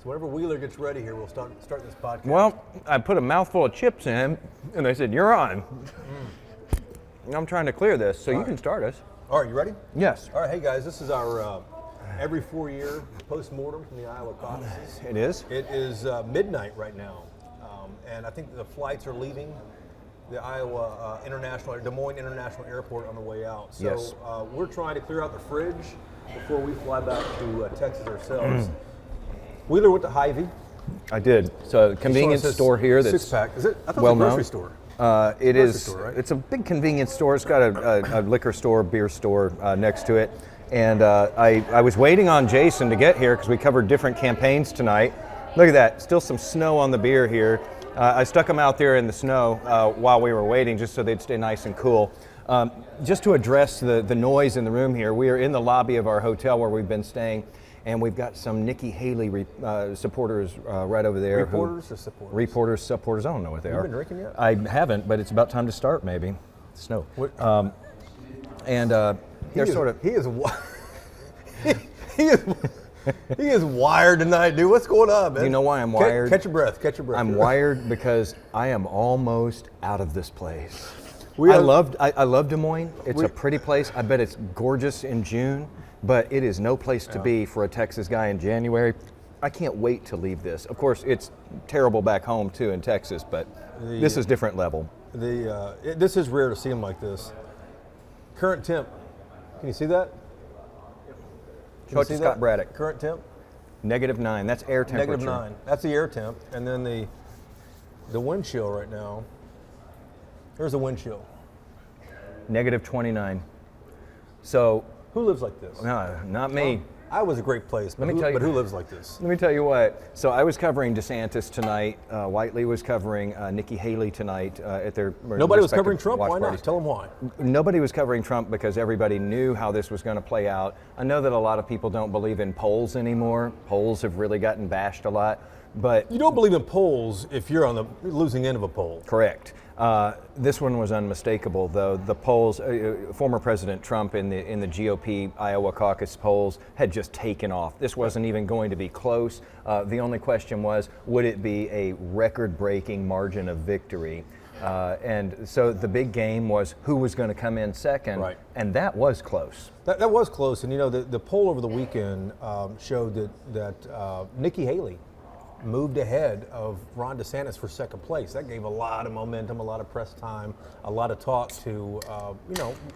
So whenever Wheeler gets ready here, we'll start this podcast. Well, I put a mouthful of chips in, and they said, "You're on." I'm trying to clear this, so you can start us. All right, you ready? Yes. All right, hey guys, this is our every 4-year postmortem from the Iowa Caucuses. It is? It is midnight right now, and I think the flights are leaving the Iowa Des Moines International Airport on the way out. So Yes. We're trying to clear out the fridge before we fly back to Texas ourselves. Wheeler went to Hy-Vee. I did. So, convenience store here that's six-pack. Is it? I thought well it was a known. grocery store. It is. Store, right? It's a big convenience store. It's got a liquor store, beer store next to it. And I was waiting on Jason to get here because we covered different campaigns tonight. Look at that. Still some snow on the beer here. I stuck them out there in the snow while we were waiting just so they'd stay nice and cool. Just to address the noise in the room here, we are in the lobby of our hotel where we've been staying. And we've got some Nikki Haley supporters right over there. Reporters or supporters? Reporters, supporters, I don't know what they are. You been drinking yet? I haven't, but it's about time to start maybe. Snow. They're sort of... He is he is wired tonight, dude. What's going on, man? You know why I'm wired? Catch your breath, catch your breath. I'm wired because I am almost out of this place. I love Des Moines. It's a pretty place. I bet it's gorgeous in June. But it is no place to be for a Texas guy in January. I can't wait to leave this. Of course, it's terrible back home too in Texas, but this is different level. This is rare to see them like this. Current temp. Can you see that? Show it to Scott Braddock. Current temp? -9. That's air temperature. -9. That's the air temp. And then the wind chill right now. Here's the wind chill. -29. So. Who lives like this? No, not me. Iowa's a great place, but who lives like this? Let me tell you what. So I was covering DeSantis tonight. Whiteley was covering Nikki Haley tonight at their Nobody was covering Trump? Why parties. not? Tell them why. Nobody was covering Trump because everybody knew how this was going to play out. I know that a lot of people don't believe in polls anymore. Polls have really gotten bashed a lot. But you don't believe in polls if you're on the losing end of a poll. Correct. This one was unmistakable, though. The polls, former President Trump in the GOP Iowa caucus polls had just taken off. This wasn't even going to be close. The only question was, would it be a record-breaking margin of victory? And so the big game was who was going to come in second, right. And that was close. That was close, and you know the poll over the weekend showed that Nikki Haley moved ahead of Ron DeSantis for second place. That gave a lot of momentum, a lot of press time, a lot of talk to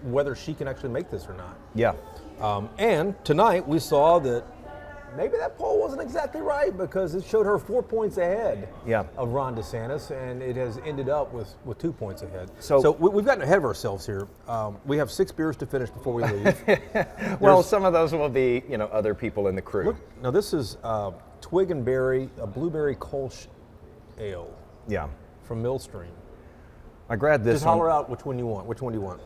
whether she can actually make this or not. Yeah. And tonight we saw that maybe that poll wasn't exactly right because it showed her 4 points ahead of Ron DeSantis, and it has ended up with 2 points ahead. So we've gotten ahead of ourselves here. We have 6 beers to finish before we leave. Well, some of those will be other people in the crew. Look, now this is Twig and Berry, a blueberry Kolsch ale. Yeah. From Millstream. I grabbed this. Just holler out which one you want. Which one do you want?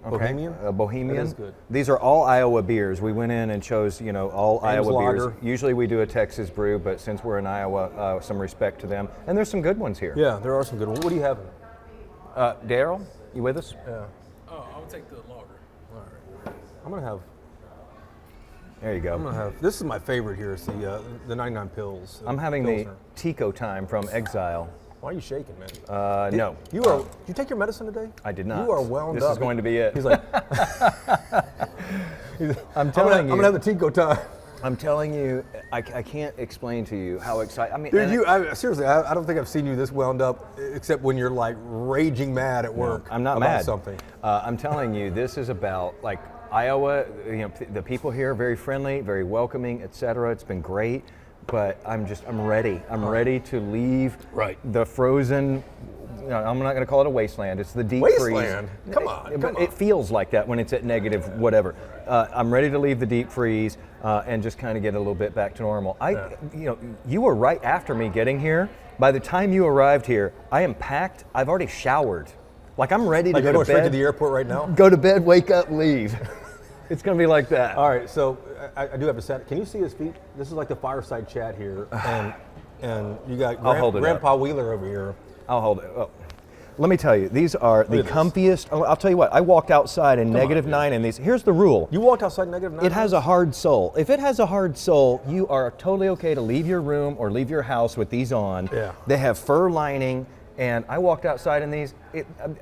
Okay. Bohemian? Bohemian. That is good. These are all Iowa beers. We went in and chose, all Iowa lager. beers. Usually we do a Texas brew, but since we're in Iowa, some respect to them. And there's some good ones here. Yeah, there are some good ones. What do you have? Daryl, you with us? Yeah. Oh, I'll take the lager. All right. I'm gonna have. There you go. I'm gonna have. This is my favorite here. It's the 99 pills. I'm having Pilsner. the Tico time from Exile. Why are you shaking, man? No. You are. Did you take your medicine today? I did not. You are wound up. This is going to be it. He's like. I'm telling you. I'm gonna have the Tico time. I'm telling you, I can't explain to you how excited. I mean, dude, seriously, I don't think I've seen you this wound up, except when you're like raging mad at work. I'm not about mad. Something. I'm telling you, this is about Iowa. The people here are very friendly, very welcoming, etc. It's been great, but I'm ready. I'm ready to leave the frozen. I'm not going to call it a wasteland. It's the deep wasteland. freeze. Come on. It feels like that when it's at negative whatever. I'm ready to leave the deep freeze and just kind of get a little bit back to normal. You were right after me getting here. By the time you arrived here, I am packed. I've already showered. I'm ready to go to bed. Straight to the airport right now. Go to bed, wake up, leave. It's going to be like that. All right. So I do have a set. Can you see his feet? This is like the fireside chat here, and you got Grandpa Wheeler over here. I'll hold it. Oh. Let me tell you, these are the at this. comfiest. I'll tell you what, I walked outside in -9 in these. Here's the rule. You walked outside -9? It has a hard sole. If it has a hard sole, you are totally okay to leave your room or leave your house with these on. Yeah. They have fur lining, and I walked outside in these.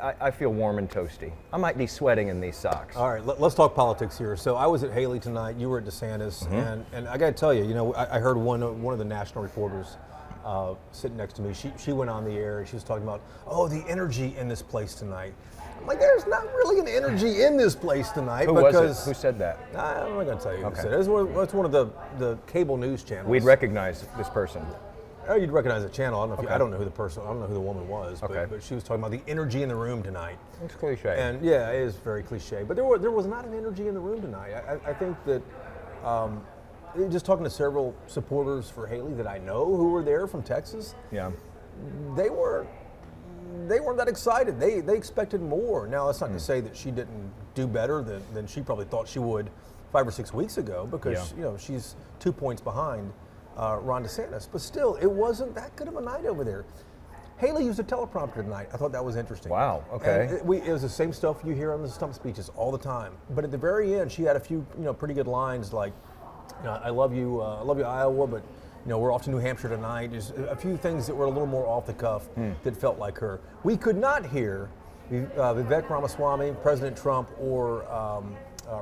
I feel warm and toasty. I might be sweating in these socks. All right, let's talk politics here. So I was at Haley tonight. You were at DeSantis, and I got to tell you, I heard one of the national reporters sitting next to me. She went on the air and she was talking about, the energy in this place tonight. I'm like, there's not really an energy in this place tonight. Who was it? Who said that? I'm not going to tell you. Okay. Who said it. It's one of the cable news channels. We'd recognize this person. Oh, you'd recognize the channel. I don't know. Okay. I don't know who the person. I don't know who the woman was. Okay. But she was talking about the energy in the room tonight. It's cliche. And yeah, it is very cliche. But there was not an energy in the room tonight. I think that just talking to several supporters for Haley that I know who were there from Texas, Yeah. they weren't that excited. They expected more. Now that's not to say that she didn't do better than she probably thought she would 5 or 6 weeks ago, because she's 2 points behind Ron DeSantis. But still, it wasn't that good of a night over there. Haley used a teleprompter tonight. I thought that was interesting. Wow, okay. And it was the same stuff you hear on the stump speeches all the time. But at the very end, she had a few pretty good lines like, I love you, Iowa, but we're off to New Hampshire tonight. There's a few things that were a little more off the cuff that felt like her. We could not hear Vivek Ramaswamy, President Trump, or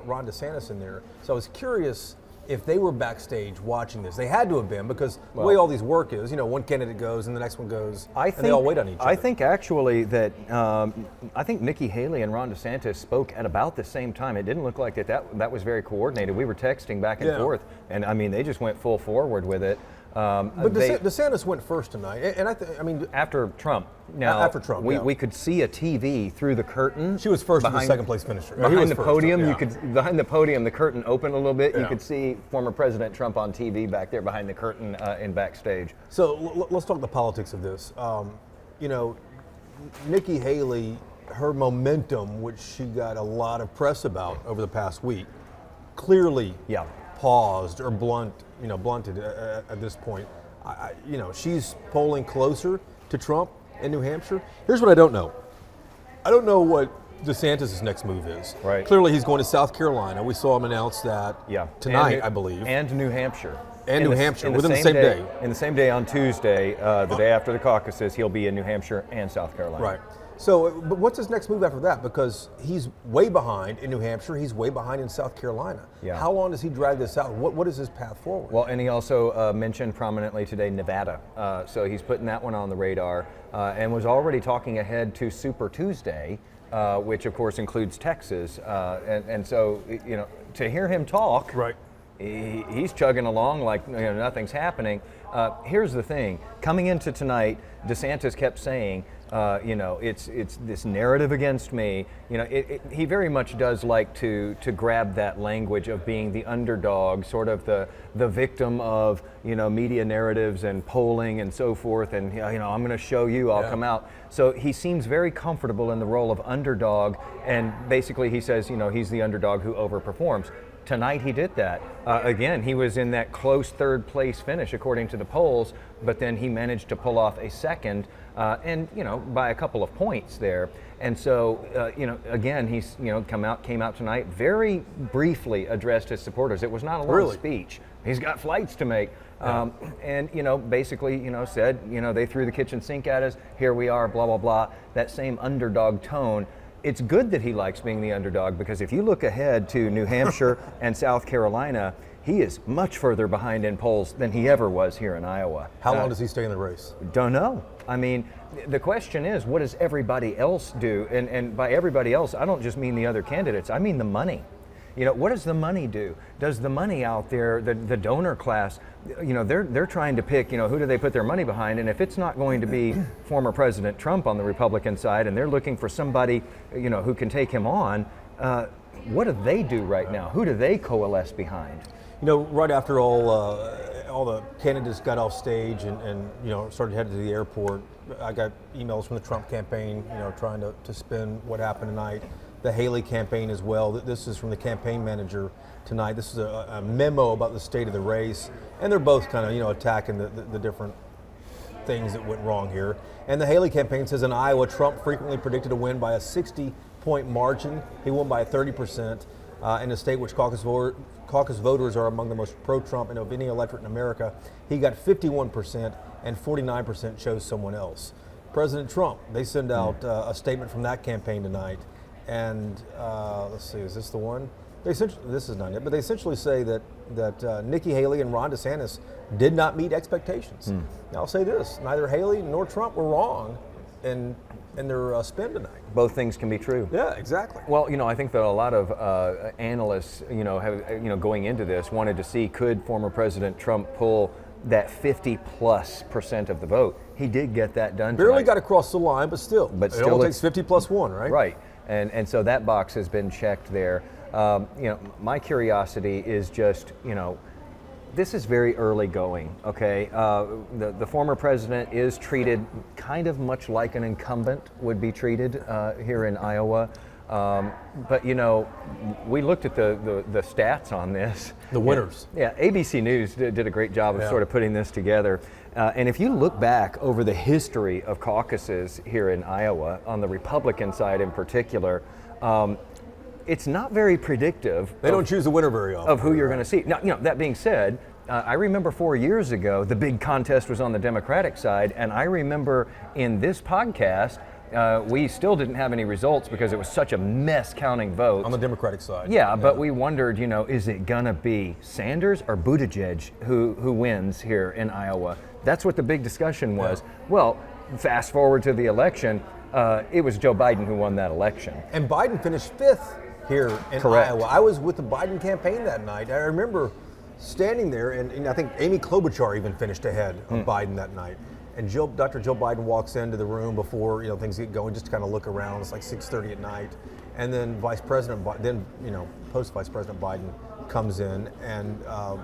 Ron DeSantis in there. So I was curious if they were backstage watching this. They had to have been, because the way all these work is, one candidate goes and the next one goes, and they all wait on each other. I think actually that, I think Nikki Haley and Ron DeSantis spoke at about the same time. It didn't look like that was very coordinated. We were texting back and forth, and I mean, they just went full forward with it. But DeSantis went first tonight, and I mean after Trump. Now after Trump, we could see a TV through the curtain. She was first and the second place finisher. Behind the podium, behind the podium, the curtain opened a little bit. Yeah. You could see former President Trump on TV back there behind the curtain in backstage. So let's talk the politics of this. Nikki Haley, her momentum, which she got a lot of press about over the past week, clearly paused or blunted at this point. She's polling closer to Trump in New Hampshire. Here's what I don't know. I don't know what DeSantis' next move is. Right. Clearly he's going to South Carolina. We saw him announce that tonight, I believe. And New Hampshire. And New Hampshire, within the same day. In the same day on Tuesday, the day after the caucuses, he'll be in New Hampshire and South Carolina. Right. So, but what's his next move after that? Because he's way behind in New Hampshire. He's way behind in South Carolina. Yeah. How long does he drag this out? What is his path forward? Well, and he also mentioned prominently today Nevada. So he's putting that one on the radar and was already talking ahead to Super Tuesday, which of course includes Texas. And so, to hear him talk, right. He's chugging along like nothing's happening. Here's the thing: coming into tonight, DeSantis kept saying, it's this narrative against me. He very much does like to grab that language of being the underdog, sort of the victim of media narratives and polling and so forth. And I'm going to show you, I'll come out. So he seems very comfortable in the role of underdog, and basically he says, he's the underdog who overperforms. Tonight he did that. Again, he was in that close third place finish according to the polls, but then he managed to pull off a second, and by a couple of points there. And so, again, he's came out tonight, very briefly addressed his supporters. It was not a long speech. He's got flights to make. And basically said they threw the kitchen sink at us. Here we are, blah blah blah. That same underdog tone. It's good that he likes being the underdog, because if you look ahead to New Hampshire and South Carolina, he is much further behind in polls than he ever was here in Iowa. How long does he stay in the race? Don't know. I mean, the question is, what does everybody else do? And by everybody else, I don't just mean the other candidates. I mean the money. What does the money do? Does the money out there, the donor class, they're trying to pick, who do they put their money behind? And if it's not going to be former President Trump on the Republican side, and they're looking for somebody, who can take him on, what do they do right now? Who do they coalesce behind? Right after all the candidates got off stage and started heading to the airport, I got emails from the Trump campaign, trying to spin what happened tonight. The Haley campaign as well. This is from the campaign manager tonight. This is a memo about the state of the race, and they're both kind of attacking the different things that went wrong here. And the Haley campaign says in Iowa, Trump frequently predicted a win by a 60-point margin. He won by 30%. In a state which caucus voters are among the most pro-Trump of any electorate in America, he got 51%, and 49% chose someone else. President Trump, they send out a statement from that campaign tonight, and let's see, is this the one? This is not it, but they essentially say that Nikki Haley and Ron DeSantis did not meet expectations. Now, I'll say this: neither Haley nor Trump were wrong in their spin tonight. Both things can be true. Yeah, exactly. Well, I think that a lot of analysts, have, going into this, wanted to see, could former President Trump pull that 50+% of the vote? He did get that done. Barely tonight. got across the line, but still, it only takes 50 plus 1, right? Right, and so that box has been checked there. My curiosity is just, this is very early going, okay? The former president is treated kind of much like an incumbent would be treated here in Iowa. But we looked at the stats on this. The winners. Yeah, ABC News did a great job of sort of putting this together. And if you look back over the history of caucuses here in Iowa, on the Republican side in particular, it's not very predictive. They don't choose the winner very often. Of who you're going to see. Now, that being said, I remember 4 years ago, the big contest was on the Democratic side, and I remember in this podcast, we still didn't have any results because it was such a mess counting votes. On the Democratic side. Yeah, but we wondered, is it going to be Sanders or Buttigieg who wins here in Iowa? That's what the big discussion was. Yeah. Well, fast forward to the election, it was Joe Biden who won that election. And Biden finished 5th here in Iowa. I was with the Biden campaign that night. I remember standing there, and I think Amy Klobuchar even finished ahead of Biden that night. And Dr. Joe Biden walks into the room before things get going, just to kind of look around. It's like 6:30 at night, and then post Vice President Biden comes in, and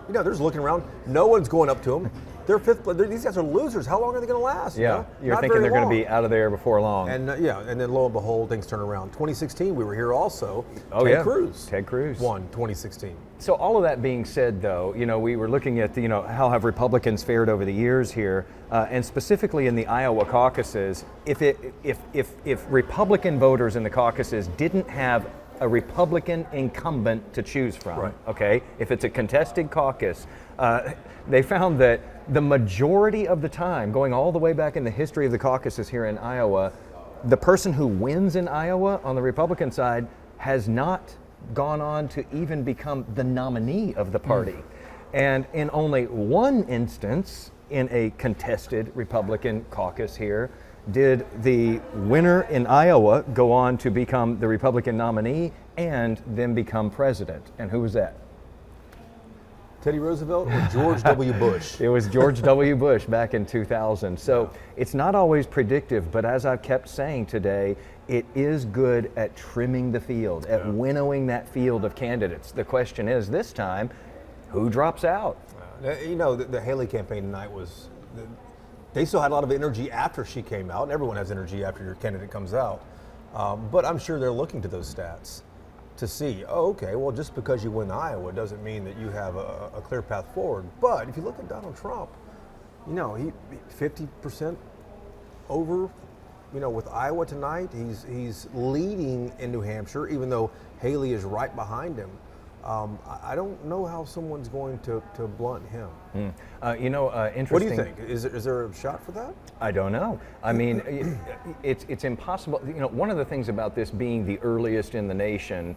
they're just looking around. No one's going up to him. They're fifth. These guys are losers. How long are they going to last? Yeah, you're thinking they're going to be out of there before long. And and then lo and behold, things turn around. 2016, we were here also. Ted Cruz won 2016. So all of that being said, though, we were looking at how have Republicans fared over the years here, and specifically in the Iowa caucuses. If Republican voters in the caucuses didn't have a Republican incumbent to choose from, right. Okay? If it's a contested caucus, they found that the majority of the time, going all the way back in the history of the caucuses here in Iowa, the person who wins in Iowa on the Republican side has not gone on to even become the nominee of the party. And in only one instance, in a contested Republican caucus here, did the winner in Iowa go on to become the Republican nominee and then become president. And who was that? Teddy Roosevelt or George W. Bush? It was George W. Bush back in 2000. So it's not always predictive, but as I've kept saying today, it is good at trimming the field, at winnowing that field of candidates. The question is this time, who drops out? The Haley campaign tonight was, they still had a lot of energy after she came out, and everyone has energy after your candidate comes out. But I'm sure they're looking to those stats to see, just because you win Iowa doesn't mean that you have a clear path forward. But if you look at Donald Trump, he 50% over, with Iowa tonight. He's leading in New Hampshire, even though Haley is right behind him. I don't know how someone's going to blunt him. Interesting. What do you think? Is there a shot for that? I don't know. I mean, it's impossible. One of the things about this being the earliest in the nation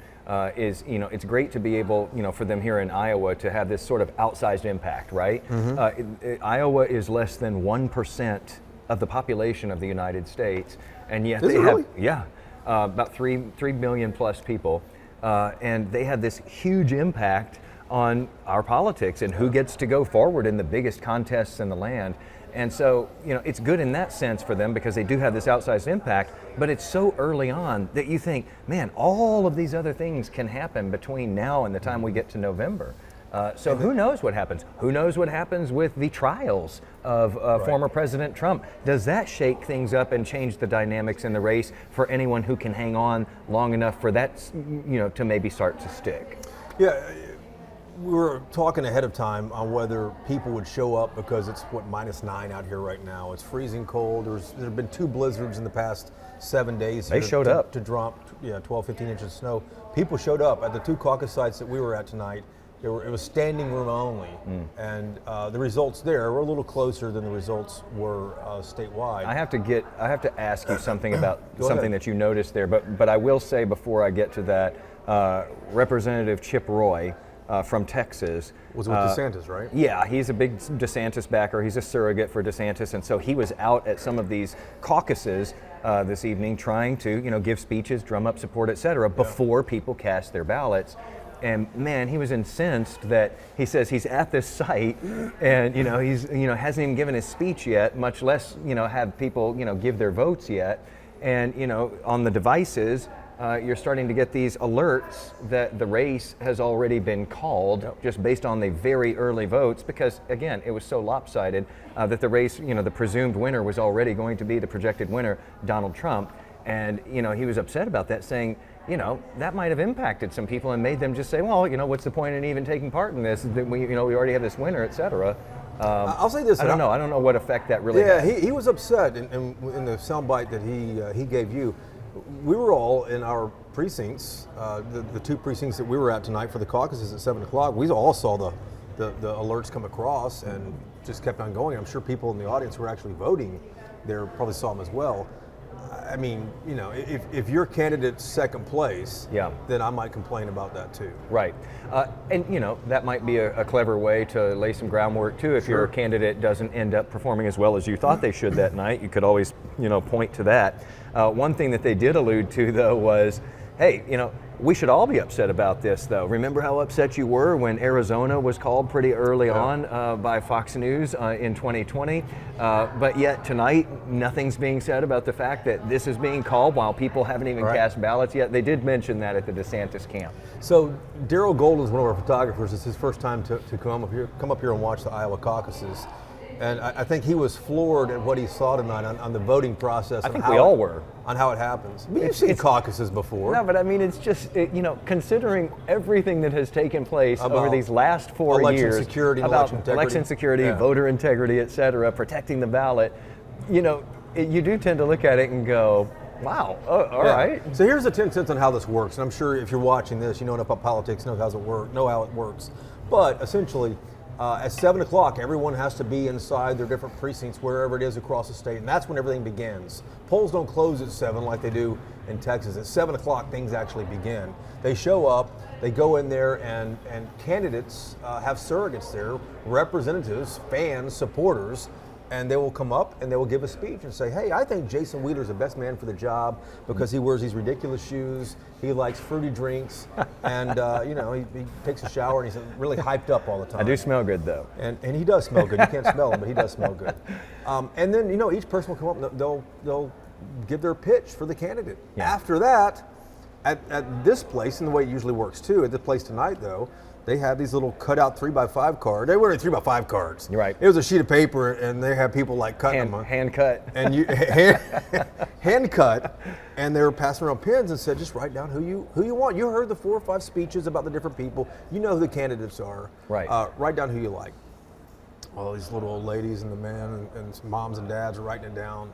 is, it's great to be able, for them here in Iowa to have this sort of outsized impact, right? Iowa is less than 1% of the population of the United States, and yet they have, about 3 million plus people. And they had this huge impact on our politics and who gets to go forward in the biggest contests in the land. And so, it's good in that sense for them because they do have this outsized impact, but it's so early on that you think, man, all of these other things can happen between now and the time we get to November. So who knows what happens? Who knows what happens with the trials of former President Trump? Does that shake things up and change the dynamics in the race for anyone who can hang on long enough for that, to maybe start to stick? Yeah, we were talking ahead of time on whether people would show up because it's -9 out here right now. It's freezing cold. There have been 2 blizzards in the past 7 days. They showed up to drop 12, 15 inches of snow. People showed up at the 2 caucus sites that we were at tonight. It was standing room only, and the results there were a little closer than the results were statewide. I have to ask you something about something ahead. that you noticed there, but I will say before I get to that, Representative Chip Roy from Texas Was with DeSantis, right? Yeah, he's a big DeSantis backer. He's a surrogate for DeSantis, and so he was out at some of these caucuses this evening trying to, give speeches, drum up support, et cetera, before people cast their ballots. And man, he was incensed that he says he's at this site, and he's hasn't even given his speech yet, much less have people give their votes yet. And on the devices, you're starting to get these alerts that the race has already been called, just based on the very early votes, because again, it was so lopsided that the race, the presumed winner was already going to be the projected winner, Donald Trump. And he was upset about that, saying, that might have impacted some people and made them just say, well, what's the point in even taking part in this? That we already have this winner, et cetera. I'll say this. I don't know what effect that really had. had. He was upset in the soundbite that he gave you. We were all in our precincts, the 2 precincts that we were at tonight for the caucuses at 7 o'clock. We all saw the alerts come across and just kept on going. I'm sure people in the audience who were actually voting there probably saw them as well. I mean, if your candidate's second place, then I might complain about that too. Right. And, that might be a clever way to lay some groundwork too. If your candidate doesn't end up performing as well as you thought they should that night, you could always, point to that. One thing that they did allude to, though, was, hey, we should all be upset about this, though. Remember how upset you were when Arizona was called pretty early on by Fox News in 2020? But yet tonight, nothing's being said about the fact that this is being called while people haven't even cast ballots yet. They did mention that at the DeSantis camp. So Daryl Gold is one of our photographers. It's his first time to come up here and watch the Iowa caucuses. And I think he was floored at what he saw tonight on the voting process. I think we all were. On how it happens. But you've seen caucuses before. No, but I mean, it's just, considering everything that has taken place over these last 4 years. Election security, election security, voter integrity, et cetera, protecting the ballot, you do tend to look at it and go, wow, all right. So here's the 10 cents on how this works. And I'm sure if you're watching this, you know enough about politics, know how it works. But essentially, at 7 o'clock, everyone has to be inside their different precincts, wherever it is across the state, and that's when everything begins. Polls don't close at 7 like they do in Texas. At 7 o'clock, things actually begin. They show up, they go in there, and candidates have surrogates there, representatives, fans, supporters, and they will come up and they will give a speech and say, hey, I think Jason Wheeler's the best man for the job because he wears these ridiculous shoes, he likes fruity drinks, and he takes a shower and he's really hyped up all the time. I do smell good, though. And he does smell good. You can't smell him, but he does smell good. And then, each person will come up and they'll give their pitch for the candidate. Yeah. After that, at this place, and the way it usually works too, at this place tonight though, they have these little cutout 3x5 cards. They weren't 3x5 cards. You're right. It was a sheet of paper, and they had people like cutting them. Hand cut. And hand cut, and they were passing around pens and said, just write down who you want. You heard the 4 or 5 speeches about the different people. You know who the candidates are. Right. Write down who you like. All these little old ladies and the men and moms and dads are writing it down.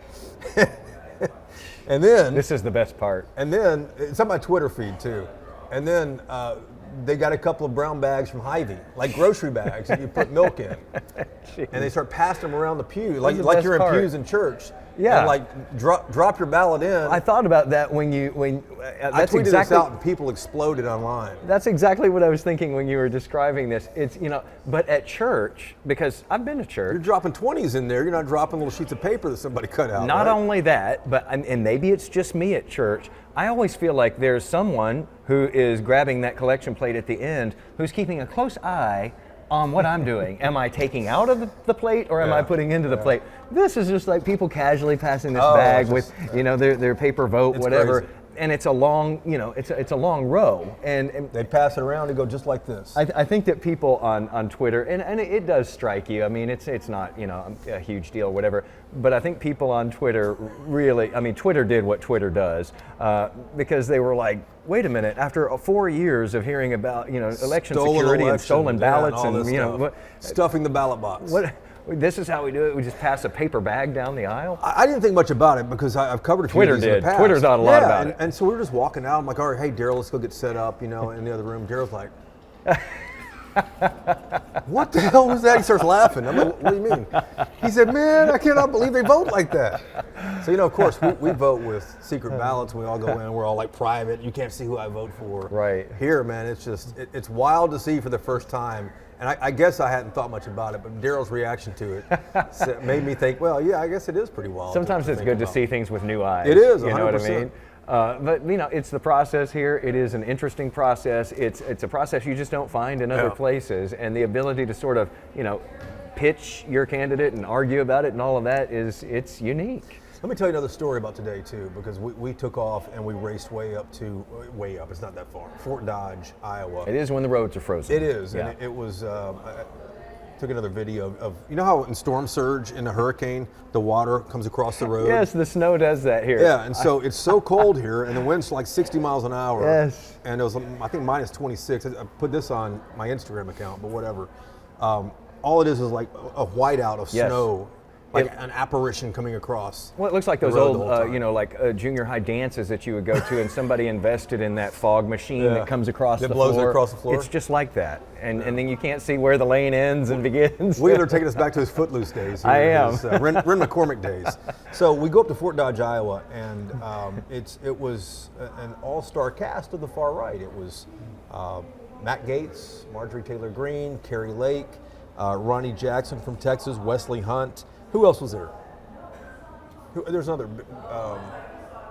And then this is the best part. And then it's on my Twitter feed too. And then they got a couple of brown bags from Hy-Vee, like grocery bags that you put milk in. And they start passing them around the pew, like you're in pews in church. Yeah. And like drop your ballot in. I thought about that when I tweeted this out and people exploded online. That's exactly what I was thinking when you were describing this. It's, but at church, because I've been to church. You're dropping 20s in there. You're not dropping little sheets of paper that somebody cut out. Not right? only that, but, and maybe it's just me at church, I always feel like there's someone who is grabbing that collection plate at the end who's keeping a close eye on what I'm doing. Am I taking out of the plate or am I putting into the plate? This is just like people casually passing this bag with, their paper vote, whatever. Crazy. and it's a long, it's a long row, and They pass it around and go just like this. I think that people on Twitter, and it does strike you. I mean, it's not a huge deal, or whatever. But I think people on Twitter really, I mean, Twitter did what Twitter does because they were like, wait a minute, after 4 years of hearing about election security and stolen ballots all this stuff. Stuffing the ballot box. This is how we do it. We just pass a paper bag down the aisle. I didn't think much about it because I've covered a few Twitter of these in did. the past. Twitter thought a lot about it. And so we were just walking out. I'm like, all right, hey, Daryl, let's go get set up, in the other room. Daryl's like, what the hell was that? He starts laughing. I'm like, what do you mean? He said, man, I cannot believe they vote like that. So, of course, we vote with secret ballots. We all go in. We're all like private. You can't see who I vote for. Right. Here, man, it's just, it's wild to see for the first time. And I guess I hadn't thought much about it, but Daryl's reaction to it made me think, well, yeah, I guess it is pretty wild. Sometimes it's good to see things with new eyes. It is, 100%. You know what I mean? But it's the process here. It is an interesting process. It's a process you just don't find in other places, and the ability to sort of pitch your candidate and argue about it and all of that it's unique. Let me tell you another story about today too, because we took off and we raced way up. It's not that far. Fort Dodge, Iowa. It is when the roads are frozen. It is, yeah. And it was. I took another video of how in storm surge in a hurricane the water comes across the road. Yes, the snow does that here. Yeah, and so it's so cold here, and the wind's like 60 miles an hour. Yes. And it was, I think, minus 26. I put this on my Instagram account, but whatever. All it is like a whiteout of snow. Like an apparition coming across. Well, it looks like those old, junior high dances that you would go to, and somebody invested in that fog machine that comes across the floor. That blows it across the floor. It's just like that, and then you can't see where the lane ends and begins. Wheeler taking us back to his Footloose days. I am. Ren McCormick days. So we go up to Fort Dodge, Iowa, and it was an all-star cast of the far right. It was Matt Gaetz, Marjorie Taylor Greene, Carrie Lake, Ronnie Jackson from Texas, Wesley Hunt. Who else was there? There's another.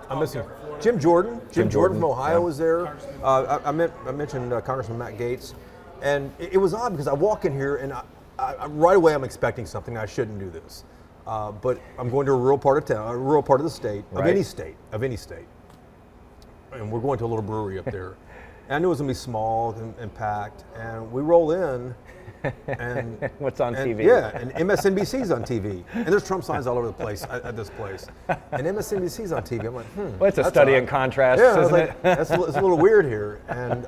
I'm missing. Jim Jordan. Jim Jordan from Ohio was there. I mentioned Congressman Matt Gaetz, and it was odd because I walk in here and I right away I'm expecting something. I shouldn't do this, but I'm going to a rural part of town, a rural part of the state, of any state, and we're going to a little brewery up there. And I knew it was going to be small and packed, and we roll in. And what's on TV? Yeah, and MSNBC's on TV, and there's Trump signs all over the place at this place, and MSNBC's on TV. I'm like, Well, it's a study in contrast, yeah, isn't it? It's a little weird here, and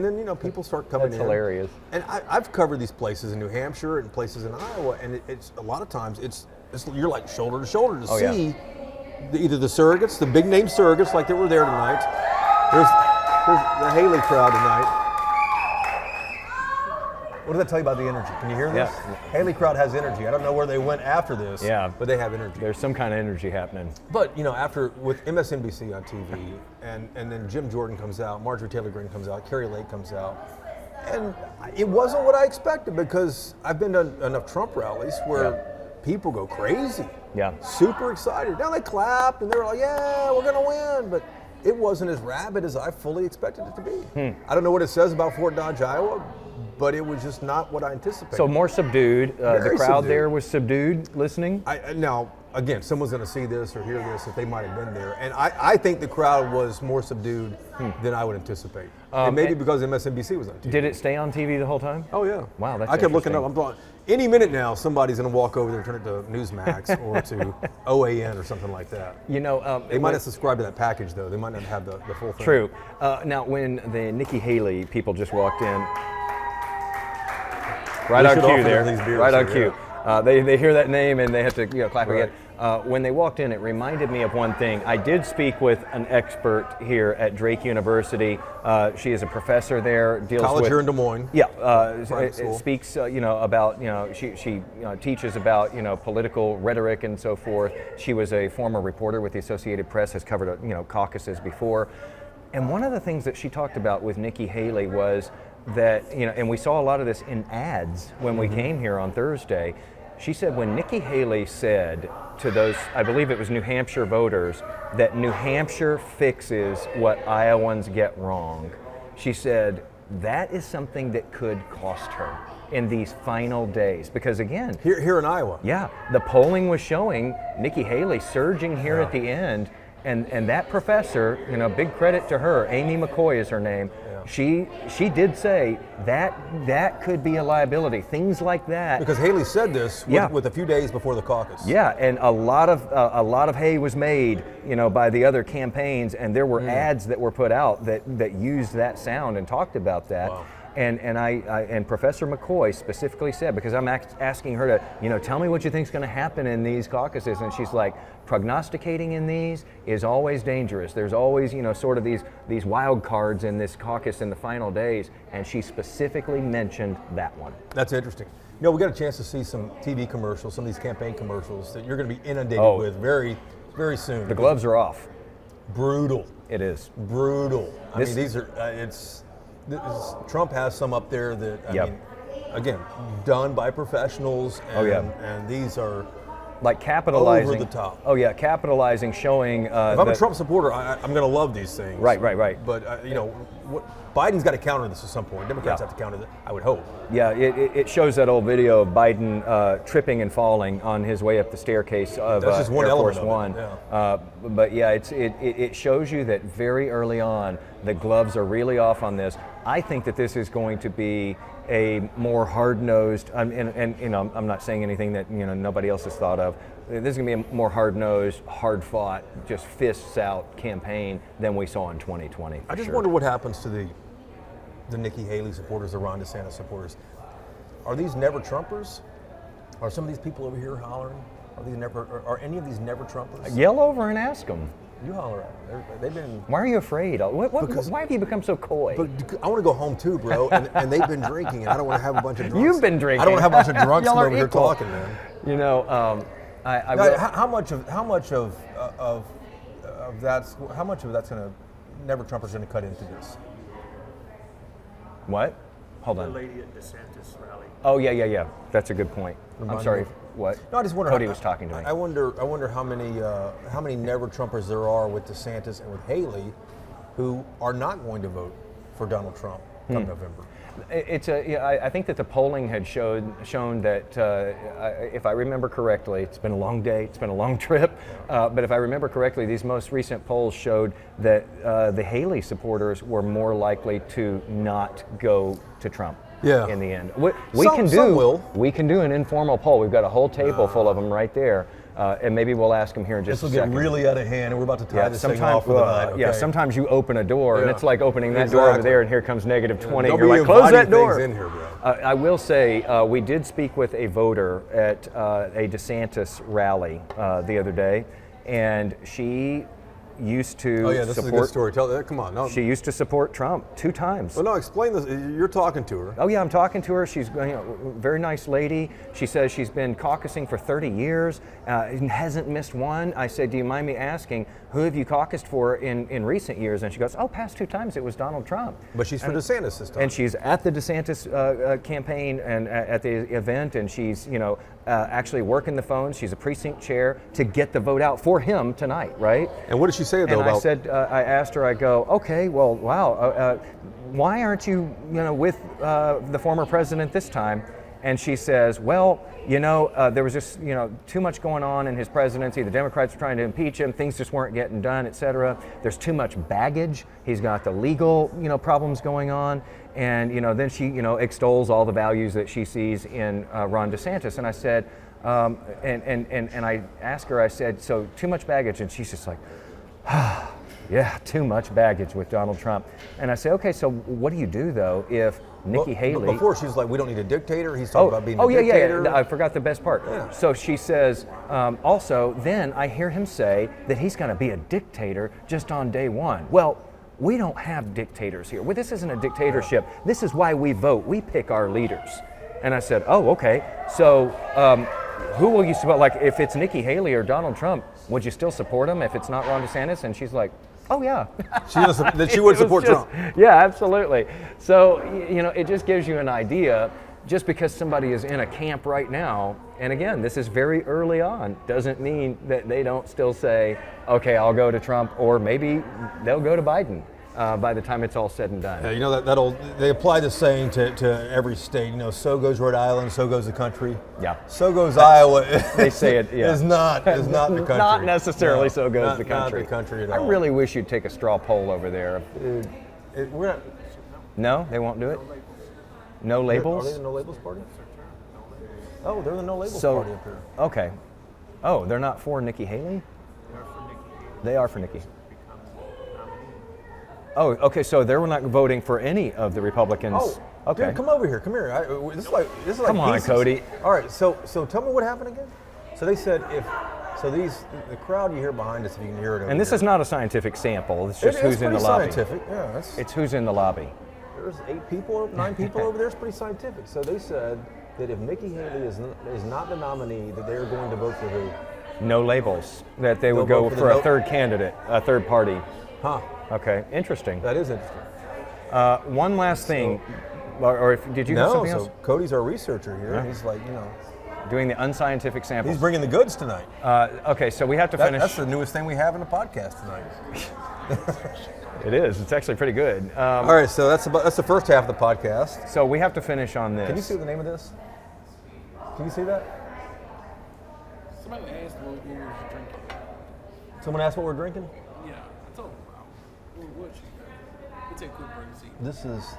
then people start coming in. That's hilarious. And I've covered these places in New Hampshire and places in Iowa, and it's a lot of times you're like shoulder to shoulder to see either the surrogates, the big name surrogates like they were there tonight. There's the Haley crowd tonight. What does that tell you about the energy? Can you hear this? Yeah. Haley crowd has energy. I don't know where they went after this, but they have energy. There's some kind of energy happening. But, after, with MSNBC on TV, and then Jim Jordan comes out, Marjorie Taylor Greene comes out, Carrie Lake comes out, and it wasn't what I expected because I've been to enough Trump rallies where people go crazy. Yeah. Super excited. Now they clapped and they were like, yeah, we're going to win, but it wasn't as rabid as I fully expected it to be. I don't know what it says about Fort Dodge, Iowa, but it was just not what I anticipated. So more subdued. The crowd subdued. there was subdued, listening. Now, again, someone's going to see this or hear this if they might have been there, and I think the crowd was more subdued than I would anticipate. And maybe because MSNBC was on TV. Did it stay on TV the whole time? Oh yeah. Wow, that's I kept looking interesting. up. I'm thought any minute now somebody's going to walk over there and turn it to Newsmax or to OAN or something like that. They might have subscribed to that package though. They might not have the full thing. True. Now, when the Nikki Haley people just walked in, right on cue there. Right on cue. They hear that name and they have to clap again. When they walked in, it reminded me of one thing. I did speak with an expert here at Drake University. She is a professor there. College here in Des Moines. Yeah, it speaks about she teaches about political rhetoric and so forth. She was a former reporter with the Associated Press, has covered caucuses before. And one of the things that she talked about with Nikki Haley was that and we saw a lot of this in ads when we came here on Thursday. She said when Nikki Haley said to those, I believe it was New Hampshire voters, that New Hampshire fixes what Iowans get wrong, she said that is something that could cost her in these final days. Because again, here in Iowa. Yeah, the polling was showing Nikki Haley surging here at the end. And that professor, big credit to her, Amy McCoy is her name. She did say that could be a liability. Things like that. Because Haley said this with a few days before the caucus. Yeah, and a lot of hay was made, by the other campaigns, and there were ads that were put out that used that sound and talked about that. Wow. And Professor McCoy specifically said, because I'm asking her to, tell me what you think is going to happen in these caucuses, and she's like, prognosticating in these is always dangerous. There's always, sort of these wild cards in this caucus in the final days, and she specifically mentioned that one. That's interesting. We got a chance to see some TV commercials, some of these campaign commercials that you're going to be inundated with very, very soon. The gloves are off. Brutal. It is. Brutal. I mean, these are, Trump has some up there that, I mean, again, done by professionals, and these are like capitalizing over the top. Oh yeah, capitalizing, showing. If I'm a Trump supporter, I'm going to love these things. Right. But Biden's got to counter this at some point. Democrats have to counter this, I would hope. Yeah, it shows that old video of Biden tripping and falling on his way up the staircase of That's just one Air Force element One. of it, But yeah, it shows you that very early on the gloves are really off on this. I think that this is going to be a more hard-nosed, and I'm not saying anything that nobody else has thought of. This is going to be a more hard-nosed, hard-fought, just fists-out campaign than we saw in 2020. I just wonder what happens to the Nikki Haley supporters, the Ron DeSantis supporters. Are these never Trumpers? Are some of these people over here hollering? Are any of these never Trumpers? Yell over and ask them. You holler at them. They've been. Why are you afraid? Why have you become so coy? But I want to go home too, bro. And they've been drinking, and I don't want to have a bunch of drunks. You've been drinking. I don't want to have a bunch of drunks Y'all are over here equal. talking, man. How much of that's going to never Trumpers going to cut into this? What? Hold on. The lady at DeSantis rally. Oh yeah. That's a good point. I'm sorry. What? No, I just wonder. Cody was talking to me. I wonder how many never Trumpers there are with DeSantis and with Haley, who are not going to vote for Donald Trump come November. I think that the polling had shown that if I remember correctly, it's been a long day, it's been a long trip, but if I remember correctly, these most recent polls showed that the Haley supporters were more likely to not go to Trump. Yeah. In the end, Some we can do an informal poll. We've got a whole table full of them right there, and maybe we'll ask them here in just a second. This will get really out of hand, and we're about to tie this thing off for the night. Okay? Yeah, sometimes you open a door, and it's like opening that door over there, and here comes negative 20. Don't You're be like, close that inviting door. things in here, bro. I will say we did speak with a voter at a DeSantis rally the other day, and she used to Oh yeah, this is a good story. Come on. No. She used to support Trump 2 times. Well, no, explain this. You're talking to her. Oh yeah, I'm talking to her. She's very nice lady. She says she's been caucusing for 30 years and hasn't missed one. I said, do you mind me asking, who have you caucused for in recent years? And she goes, past 2 times it was Donald Trump. But she's for DeSantis this time. And she's at the DeSantis campaign and at the event, and she's actually working the phones. She's a precinct chair to get the vote out for him tonight, right? And what did she say though about? I asked her. I go, okay, well, wow. Why aren't you, with the former president this time? And she says, well, there was just, too much going on in his presidency. The Democrats were trying to impeach him. Things just weren't getting done, et cetera. There's too much baggage. He's got the legal, problems going on. And, then she, extols all the values that she sees in Ron DeSantis. And I said, and I asked her, I said, so too much baggage. And she's just like, yeah, too much baggage with Donald Trump. And I say, okay, so what do you do though if Nikki Haley? Before she was like, we don't need a dictator. He's talking about being a yeah, dictator. Yeah. I forgot the best part. Yeah. So she says, also, then I hear him say that he's going to be a dictator just on day one. Well, we don't have dictators here. Well, this isn't a dictatorship. This is why we vote. We pick our leaders. And I said, oh, okay. So who will you support? Like, if it's Nikki Haley or Donald Trump, would you still support him if it's not Ron DeSantis? And she's like, oh yeah. She would support Trump. Yeah, absolutely. So, it just gives you an idea. Just because somebody is in a camp right now, and again, this is very early on, doesn't mean that they don't still say, okay, I'll go to Trump, or maybe they'll go to Biden. by the time it's all said and done. Yeah, you know they apply the saying to every state. You know, so goes Rhode Island, so goes the country. Yeah. So goes Iowa. They say it. Yeah. is not the country. Not necessarily. No, so goes the country. Not the country at I all. really wish you'd take a straw poll over there. We're not. No, they won't do it. No labels. Are they the no labels party? Oh, they're the no labels So, party up here. okay. Oh, they're not for Nikki Haley? They are for Nikki. Oh, okay. So they're not voting for any of the Republicans. Oh, okay. Dude, come over here. Come here. This is like Come on, pieces. Cody. All right. So tell me what happened again. So they said the crowd you hear behind us, if you can hear it. Over And this here. is not a scientific sample. It's just who's in the pretty lobby. scientific. Yeah. It's who's in the lobby. There's 9 people over there. It's pretty scientific. So they said that if Nikki Haley is not the nominee, that they're going to vote for who? No labels. That they would They'll go vote for for the a third candidate, a third party. Huh. Okay, interesting. That is interesting. One last thing, or did you have something else? So Cody's our researcher here. Yeah. He's like, Doing the unscientific he's samples. bringing the goods tonight. Okay, so we have to finish. That's the newest thing we have in the podcast tonight. It is. It's actually pretty good. All right, so that's the first half of the podcast. So we have to finish on this. Can you see the name of this? Can you see that? Somebody asked what we were drinking. Someone asked what we're drinking? Yeah, I told them what you got. We take a quick break and see. This is.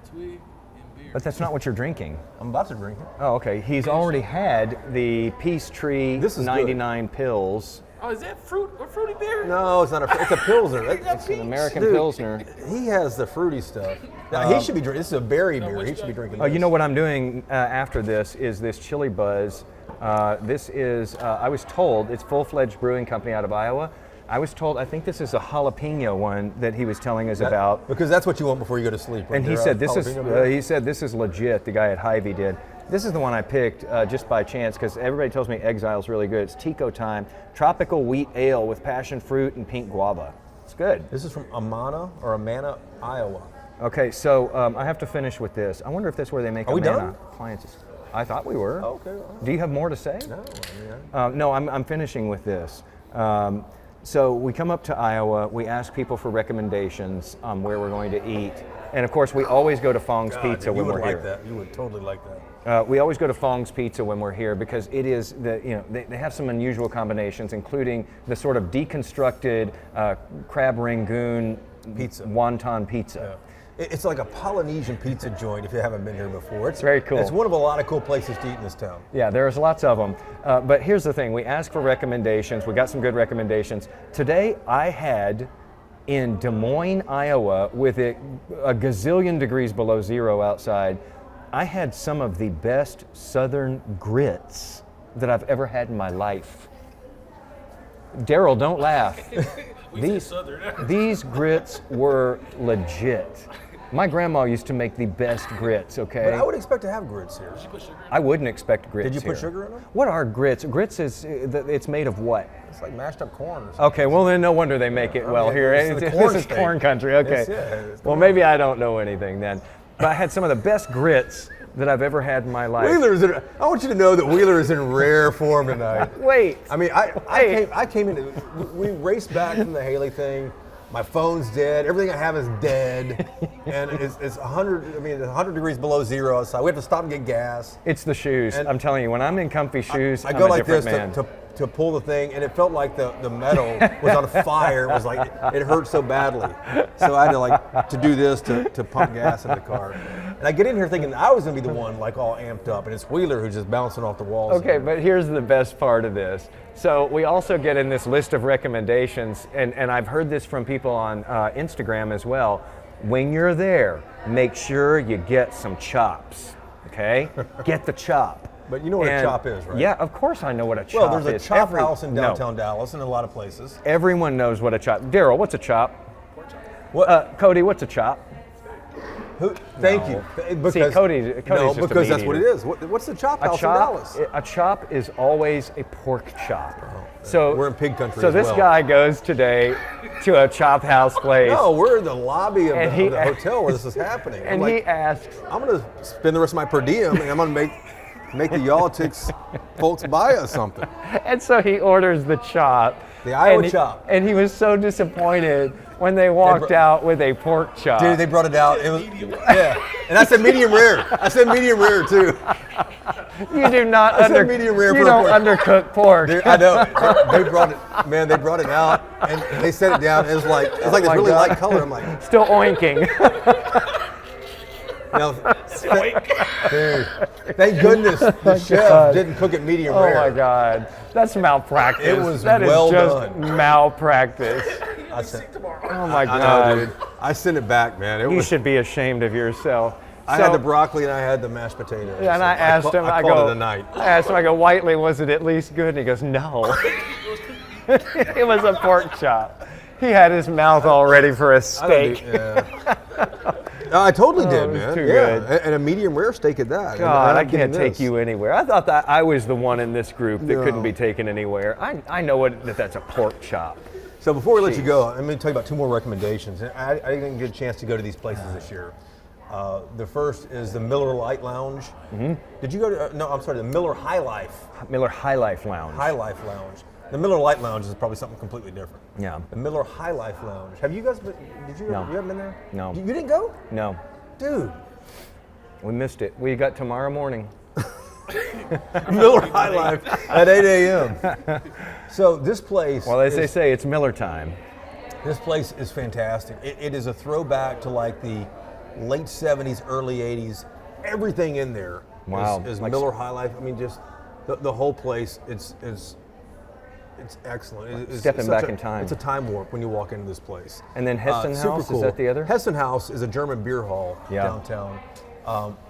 Twig and beer. But that's not what you're drinking. I'm about to drink it. Oh, okay. He's already had the Peachtree This is 99 pills. Oh, is that fruit or fruity beer? No, it's not it's a Pilsner. It's an American Dude, Pilsner. He has the fruity stuff. Now, he should be drinking. This is a berry beer. He should be drinking Oh, this. you know what I'm doing after this is this Chili Buzz. This is, I was told, it's Full-Fledged Brewing Company out of Iowa. I was told, I think this is a jalapeno one that he was telling us about. Because that's what you want before you go to sleep. Right And he there, said this is jalapeno beer. he said this is legit. The guy at Hy-Vee did. This is the one I picked just by chance because everybody tells me Exile's really good. It's Tico Time, tropical wheat ale with passion fruit and pink guava. It's good. This is from Amana, Iowa. Okay, so I have to finish with this. I wonder if that's where they make Are we Amana done? appliances. I thought we were. Okay. all right. Do you have more to say? No, No, I'm finishing with this. So we come up to Iowa, we ask people for recommendations on where we're going to eat. And of course, we always go to Fong's Pizza you when would we're like here. that. You would totally like that. We always go to Fong's Pizza when we're here because it is they have some unusual combinations, including the sort of deconstructed crab rangoon Pizza. wonton pizza. It's like a Polynesian pizza joint if you haven't been here before. It's very cool. It's one of a lot of cool places to eat in this town. Yeah, there's lots of them. But here's the thing, we ask for recommendations. We got some good recommendations. Today I had in Des Moines, Iowa, with it a gazillion degrees below zero outside, I had some of the best southern grits that I've ever had in my life. Daryl, don't laugh. These grits were legit. My grandma used to make the best grits, okay? But I would expect to have grits here. I wouldn't expect grits Did you put here. sugar in them? What are grits? Grits is, it's made of what? It's like mashed up corn or something. Okay, well then no wonder they make it well mean, here. it's the This corn is state. corn country, okay. It's Well, maybe I don't know anything then. But I had some of the best grits that I've ever had in my life. I want you to know that Wheeler is in rare form tonight. Wait. I mean, I came in, we raced back from the Haley thing. My phone's dead. Everything I have is dead. And it's 100, I mean, 100 degrees below zero outside. We have to stop and get gas. It's the shoes. And I'm telling you, when I'm in comfy shoes, I I'm go a like different this man. to pull the thing, and it felt like the metal was on fire. It was like, it hurt so badly. So I had to do this to pump gas in the car. And I get in here thinking I was going to be the one like all amped up, and it's Wheeler who's just bouncing off the walls. Okay, but here's the best part of this. So we also get in this list of recommendations, and I've heard this from people on Instagram as well. When you're there, make sure you get some chops, okay? Get the chop. But you know what a chop is, right? Yeah, of course I know what a chop is. Well, there's a chop house in No. downtown Dallas and a lot of places. Everyone knows what a chop. Daryl, what's a chop? What? Cody, what's a chop? Thank you. Because, Cody's no, just a because meat that's what it eater. is. What's the chop house in Dallas? A chop is always a pork chop. So we're in pig country So as this well. guy goes today to a chop house place. No, we're in the lobby of And the hotel where this is happening. And I'm he like, asks, I'm going to spend the rest of my per diem, and I'm going to make the yall-itics folks buy us something. and so he orders the chop, The Iowa and chop. And he was so disappointed when they walked out with a pork chop. Dude, they brought it out. It was and I said medium rare. I said medium rare too. You do not medium rare you for a don't pork. undercook pork. Dude, I know. They brought it. Man, they brought it out and they set it down. It was like this really God. light color. I'm like, Still oinking. dude, thank goodness the chef didn't cook it medium rare. Oh my God, that's malpractice. It was that well is just done. malpractice. I said, Oh my I God, know, dude. I sent it back, man. It you was. should be ashamed of yourself. I had the broccly and I had the mashed potatoes. And I asked him, I I called go, it a night. I asked him, I go, Whiteley, was it at least good? And he goes, no. It was a pork chop. He had his mouth all ready for a steak. No, I totally Oh, did, it was man. too Yeah, good. and a medium rare steak at that. God, And I I'm getting can't take this. you anywhere. I thought that I was the one in this group that No. couldn't be taken anywhere. I know that's a pork chop. So before we let you go, I'm going to tell you about two more recommendations. And I didn't get a chance to go to these places this year. The first is the Miller Light Lounge. Mm-hmm. Did you go to? No, I'm sorry, the Miller High Life. Miller High Life Lounge. High Life Lounge. The Miller Light Lounge is probably something completely different. Yeah. The Miller High Life Lounge. Have you guys been? Did you? No. You haven't been there? No. You didn't go? No, Dude. we missed it. We got tomorrow morning. Miller High Life at 8 a.m. So this place. Well, as they say, it's Miller time. This place is fantastic. It is a throwback to like the late 70s, early 80s. Everything in there Wow. is Like Miller High Life. I mean, just the whole place. It's excellent. Stepping such back in time. It's a time warp when you walk into this place. And then Hessen Super House, cool. is that the other? Hessen House is a German beer hall downtown.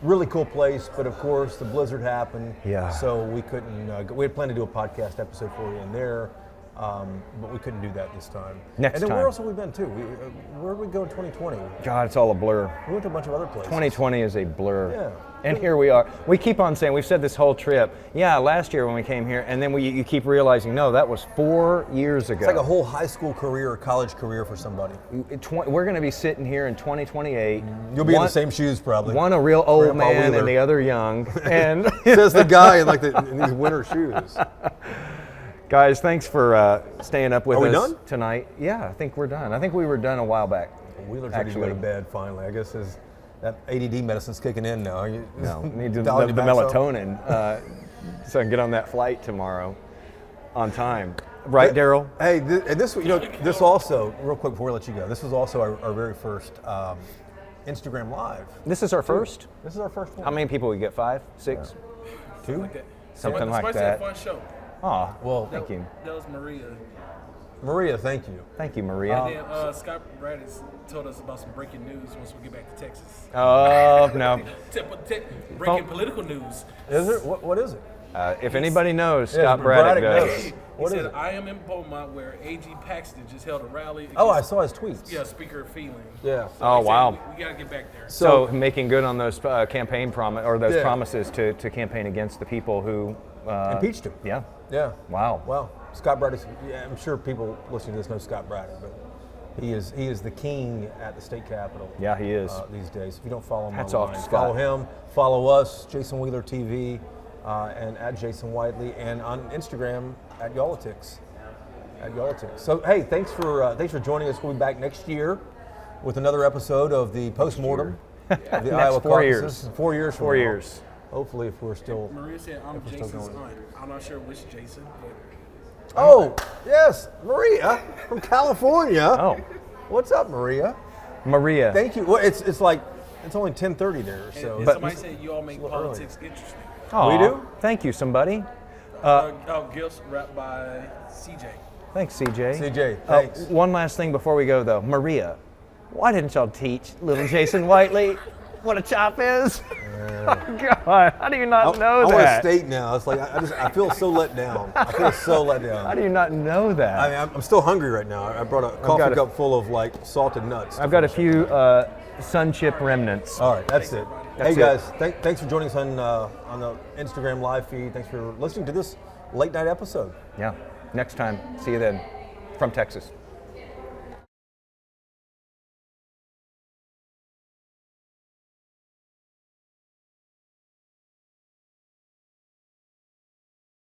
Really cool place, but of course the blizzard happened. Yeah. So we couldn't. We had planned to do a podcast episode for you in there. But we couldn't do that this time. Next and then time. where else have we been too? Where did we go in 2020? God, it's all a blur. We went to a bunch of other places. 2020 is a blur. Yeah. And here we are. We keep on saying, we've said this whole trip, yeah, last year when we came here, and then you keep realizing, no, that was 4 years ago. It's like a whole high school career or college career for somebody. We're going to be sitting here in 2028. You'll be in the same shoes probably. One a real old Grandpa man Wheeler. and the other young. And Says the guy in in these winter shoes. guys, thanks for staying up with Are we us done? tonight. Yeah, I think we're done. I think we were done a while back. Wheeler's ready to go to bed finally. I guess that ADD medicine's kicking in now. No, need the Dial your backs up. melatonin so I can get on that flight tomorrow on time. Right, Daryl? Hey, and this also, real quick before we let you go, this was also our very first Instagram Live. This is our first? This is our first one. How many people we get? 5, 6? 2? Like that. Something like Somebody that. said fun show. Oh, Well, thank you. That was Maria. Maria, thank you. Thank you, Maria. And then Scott Braddis told us about some breaking news once we get back to Texas. Oh, no. Breaking political news. Is it? What is it? If anybody knows, Yeah, Scott Braddock Braddock does. knows. He What is said, it? I am in Beaumont where A.G. Paxton just held a rally. Oh, I against- saw his tweets. Yeah, Speaker of Feeling. Yeah. Oh, He said, wow. We got to get back there. So making good on those campaign Yeah. promises to campaign against the people who Impeached him. Yeah. Yeah. Wow. Wow. Scott Braddock. Yeah, I'm sure people listening to this know Scott Braddock, but he is the king at the state capitol. Yeah, he is. These days. If you don't follow him Hats online, off to Scott. follow him. Follow us, Jason Wheeler TV, and at Jason Whiteley, and on Instagram at yall-itics. At yall-itics. So hey, thanks for joining us. We'll be back next year with another episode of the postmortem. Of the Next Iowa 4 Caucuses. 4 years. From 4 now. years. Hopefully, if we're still. Maria said, I'm If we're still Jason's going. aunt. I'm not sure which Jason, but Oh yes, Maria from California. Oh, What's up, Maria? Maria. Thank you. Well, it's like it's only 10:30 there, so. and But- somebody said you all make little early. politics interesting. Aw, We do? Thank you, somebody. Gifts wrapped by CJ. Thanks, CJ. CJ, thanks. One last thing before we go, though. Maria, why didn't y'all teach little Jason Whiteley what a chop is? Oh, God, how do you not know I want to that? state now. It's like I feel so let down. I feel so let down. How do you not know that? I mean, I'm still hungry right now. I brought a coffee got a- cup full of like salted nuts. I've got a few sun chip remnants. All right, that's it. That's Hey it. guys, thanks for joining us on the Instagram live feed. Thanks for listening to this late night episode. Yeah. Next time. See you then. From Texas.